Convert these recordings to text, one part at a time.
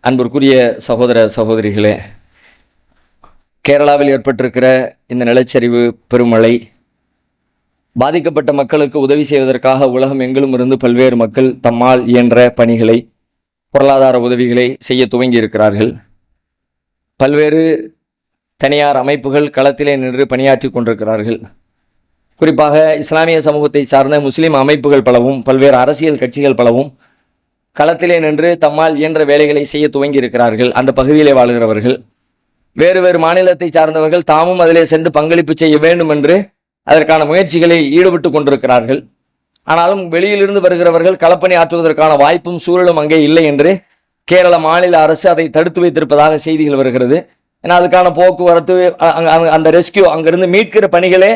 அன்பிற்குரிய சகோதர சகோதரிகளே, கேரளாவில் ஏற்பட்டிருக்கிற இந்த நிலச்சரிவு பெருமழை பாதிக்கப்பட்ட மக்களுக்கு உதவி செய்வதற்காக உலகம் எங்கிலும் இருந்து பல்வேறு மக்கள் தம்மால் இயன்ற பணிகளை, பொருளாதார உதவிகளை செய்ய துவங்கி இருக்கிறார்கள். பல்வேறு தனியார் அமைப்புகள் களத்திலே நின்று பணியாற்றி கொண்டிருக்கிறார்கள். குறிப்பாக இஸ்லாமிய சமூகத்தை சார்ந்த முஸ்லீம் அமைப்புகள் பலவும், பல்வேறு அரசியல் கட்சிகள் பலவும் களத்திலே நின்று தம்மால் இயன்ற வேலைகளை செய்ய துவங்கி இருக்கிறார்கள். அந்த பகுதியிலே வாழ்கிறவர்கள், வேறு வேறு மாநிலத்தை சார்ந்தவர்கள் தாமும் அதிலே சென்று பங்களிப்பு செய்ய வேண்டும் என்று அதற்கான முயற்சிகளில் ஈடுபட்டு கொண்டிருக்கிறார்கள். ஆனாலும் வெளியிலிருந்து வருகிறவர்கள் களப்பணி ஆற்றுவதற்கான வாய்ப்பும் சூழலும் அங்கே இல்லை என்று கேரள மாநில அரசு அதை தடுத்து வைத்திருப்பதாக செய்திகள் வருகிறது. ஏன்னா அதுக்கான போக்குவரத்து, அந்த ரெஸ்கியூ, அங்கிருந்து மீட்கிற பணிகளே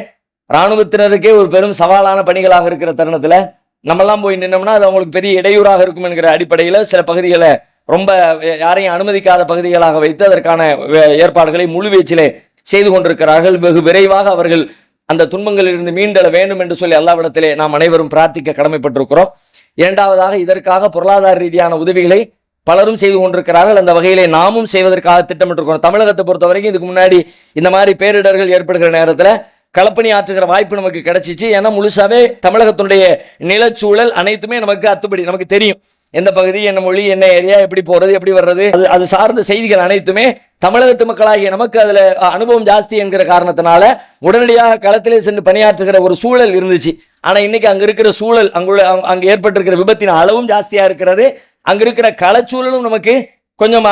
இராணுவத்தினருக்கே ஒரு பெரும் சவாலான பணிகளாக இருக்கிற தருணத்தில் நம்மெல்லாம் போய் நின்னோம்னா அது அவங்களுக்கு பெரிய இடையூறாக இருக்கும் என்கிற அடிப்படையில் சில பகுதிகளை ரொம்ப யாரையும் அனுமதிக்காத பகுதிகளாக வைத்து அதற்கான ஏற்பாடுகளை முழுவீச்சிலே செய்து கொண்டிருக்கிறார்கள். வெகு விரைவாக அவர்கள் அந்த துன்பங்களிலிருந்து மீண்டெழ வேண்டும் என்று சொல்லி அல்லாஹ்விடத்திலே நாம் அனைவரும் பிரார்த்திக்க கடமைப்பட்டிருக்கிறோம். இரண்டாவதாக, இதற்காக பொருளாதார ரீதியான உதவிகளை பலரும் செய்து கொண்டிருக்கிறார்கள். அந்த வகையிலே நாமும் செய்வதற்காக திட்டமிட்டிருக்கிறோம். தமிழகத்தை பொறுத்த வரைக்கும் இதுக்கு முன்னாடி இந்த மாதிரி பேரிடர்கள் ஏற்படுகிற நேரத்தில் களப்பணி ஆற்றுகிற வாய்ப்பு நமக்கு கிடைச்சிச்சு. ஏன்னா முழுசாவே தமிழகத்தினுடைய நிலச்சூழல் அனைத்துமே நமக்கு அத்துப்படி, நமக்கு தெரியும். எந்த பகுதி, என்ன மொழி, என்ன ஏரியா, எப்படி போறது, எப்படி வர்றது, அது சார்ந்த செய்திகள் அனைத்துமே தமிழகத்து மக்களாகிய நமக்கு அதுல அனுபவம் ஜாஸ்தி என்கிற காரணத்தினால உடனடியாக களத்திலே சென்று பணியாற்றுகிற ஒரு சூழல் இருந்துச்சு. ஆனா இன்னைக்கு அங்க இருக்கிற சூழல், அங்கு ஏற்பட்டிருக்கிற விபத்தின் அளவும் ஜாஸ்தியா இருக்கிறது. அங்க இருக்கிற களச்சூழலும் நமக்கு கொஞ்சம்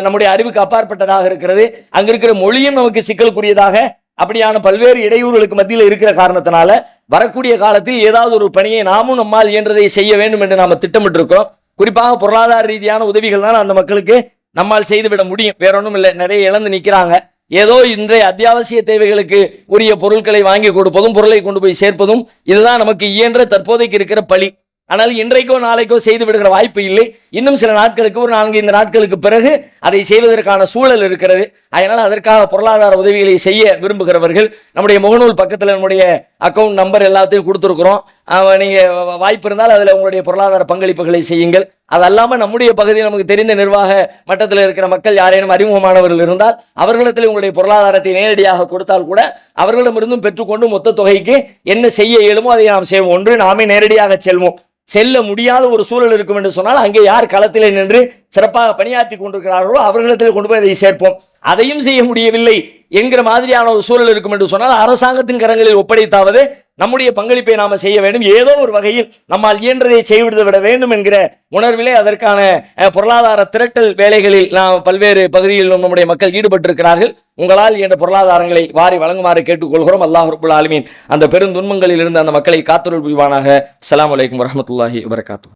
நம்முடைய அறிவுக்கு அப்பாற்பட்டதாக இருக்கிறது. அங்க இருக்கிற மொழியும் நமக்கு சிக்கலுக்குரியதாக, அப்படியான பல்வேறு இடையூறுகளுக்கு மத்தியில் இருக்கிற காரணத்தினால வரக்கூடிய காலத்தில் ஏதாவது ஒரு பணியை நாமும் நம்மால் இயன்றதை செய்ய வேண்டும் என்று நாம திட்டமிட்டிருக்கிறோம். குறிப்பாக பொருளாதார ரீதியான உதவிகள் தான் அந்த மக்களுக்கு நம்மால் செய்துவிட முடியும். வேற ஒன்றும் இல்லை. நிறைய இழந்து நிற்கிறாங்க. ஏதோ இன்றைய அத்தியாவசிய தேவைகளுக்கு உரிய பொருட்களை வாங்கி கொடுப்பதும், பொருளை கொண்டு போய் சேர்ப்பதும், இதுதான் நமக்கு இயன்ற தற்போதைக்கு இருக்கிற பழி. ஆனால் இன்றைக்கோ நாளைக்கோ செய்து விடுகிற வாய்ப்பு இல்லை. இன்னும் சில நாட்களுக்கு, ஒரு 4-5 நாட்களுக்கு பிறகு அதை செய்வதற்கான சூழல் இருக்கிறது. அதனால் அதற்காக பொருளாதார உதவிகளை செய்ய விரும்புகிறவர்கள் நம்முடைய முகநூல் பக்கத்தில் நம்முடைய அக்கௌண்ட் நம்பர் எல்லாத்தையும் கொடுத்துருக்குறோம். நீங்கள் வாய்ப்பு இருந்தால் அதில் உங்களுடைய பொருளாதார பங்களிப்புகளை செய்யுங்கள். அது அல்லாமல் நம்முடைய பகுதியில் நமக்கு தெரிந்த நிர்வாக மட்டத்தில் இருக்கிற மக்கள் யாரேனும் அறிமுகமானவர்கள் இருந்தால் அவர்களிடத்தில் உங்களுடைய பொருளாதாரத்தை நேரடியாக கொடுத்தால் கூட அவர்களிடமிருந்தும் பெற்றுக்கொண்டு மொத்த தொகைக்கு என்ன செய்ய இயலுமோ அதை நாம் செய்வோம். ஒன்று, நாமே நேரடியாக செல்வோம். செல்ல முடியாத ஒரு சூழல் இருக்கும் என்று சொன்னால் அங்கே யார் களத்திலே நின்று சிறப்பாக பணியாற்றி கொண்டிருக்கிறார்களோ அவர்களிடத்தில் கொண்டு போய் அதை சேர்ப்போம். அதையும் செய்ய முடியவில்லை என்கிற மாதிரியான ஒரு சூழல் இருக்கும் என்று சொன்னால் அரசாங்கத்தின் கரங்களில் ஒப்படைத்தாவது நம்முடைய பங்களிப்பை நாம செய்ய வேண்டும். ஏதோ ஒரு வகையில் நம்மால் இயன்றதை செய்து விட வேண்டும் என்கிற உணர்விலே அதற்கான பொருளாதார திரட்டல் வேலைகளில் நாம் பல்வேறு பகுதிகளில் நம்முடைய மக்கள் ஈடுபட்டிருக்கிறார்கள். உங்களால் என்ற பொருளாதாரங்களை வாரி வழங்குமாறு கேட்டுக்கொள்கிறோம். அல்லாஹ் ரப்புல் ஆலமீன் அந்த பெருந்துன்பங்களில் இருந்து அந்த மக்களை காத்தருள் புரிவானாக. அஸ்ஸலாமு அலைக்கும் வரஹ்மத்துல்லாஹி வபரகாத்துஹு.